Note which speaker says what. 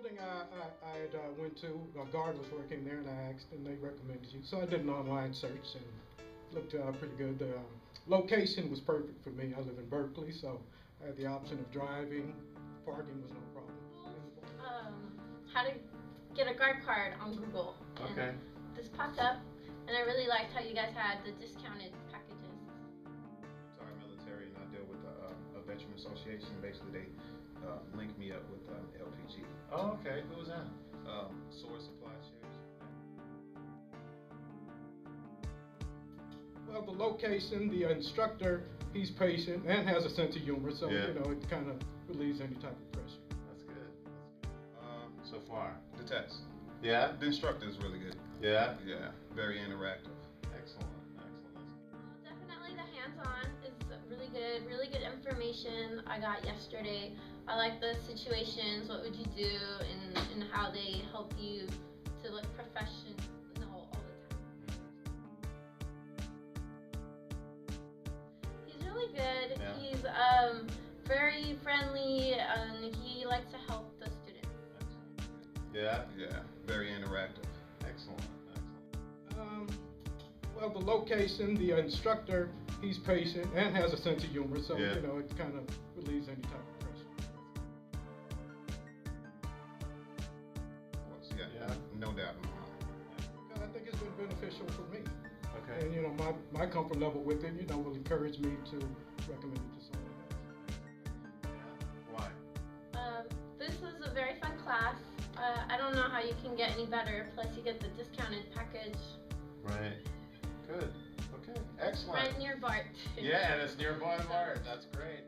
Speaker 1: building I had went to, a guard was working there, and I asked, and they recommended you. So I did an online search and looked pretty good. The location was perfect for me. I live in Berkeley, so I had the option of driving. Parking was no problem.
Speaker 2: How to get a guard card on Google.
Speaker 3: Okay.
Speaker 2: And this popped up, and I really liked how you guys had the discounted packages.
Speaker 4: Retired military, and I deal with a veteran association. Basically, they link me up with LPG.
Speaker 3: Oh, okay. Who was that?
Speaker 4: Sword supply shares.
Speaker 1: Well, the location, the instructor, he's patient and has a sense of humor, so
Speaker 3: Yeah.
Speaker 1: you know it kind of relieves any type of pressure.
Speaker 3: That's good. So far.
Speaker 4: The test.
Speaker 3: Yeah.
Speaker 4: The instructor is really good.
Speaker 3: Yeah.
Speaker 4: Yeah, very interactive.
Speaker 3: Excellent. Excellent.
Speaker 2: Definitely the hands-on is really good information I got yesterday. I like the situations, what would you do, and how they help you to look professional all the time. He's really good.
Speaker 3: Yeah.
Speaker 2: He's very friendly, and he likes to help the students.
Speaker 3: Yeah.
Speaker 4: Yeah, very interactive.
Speaker 3: Excellent. Excellent.
Speaker 1: Well, the location, the instructor, he's patient and has a sense of humor, so
Speaker 3: Yeah.
Speaker 1: you know it kind of relieves any type of pressure.
Speaker 4: Of course, yeah,
Speaker 3: Yeah.
Speaker 4: no doubt in my mind.
Speaker 1: I think it's been beneficial for me,
Speaker 3: Okay.
Speaker 1: and you know my comfort level with it, you know, will encourage me to recommend it to someone else.
Speaker 3: Why?
Speaker 2: This was a very fun class. I don't know how you can get any better. Plus, you get the discounted package
Speaker 3: Right. Good. Okay. Excellent.
Speaker 2: right near BART.
Speaker 3: Yeah, and it's nearby Bart. That's great.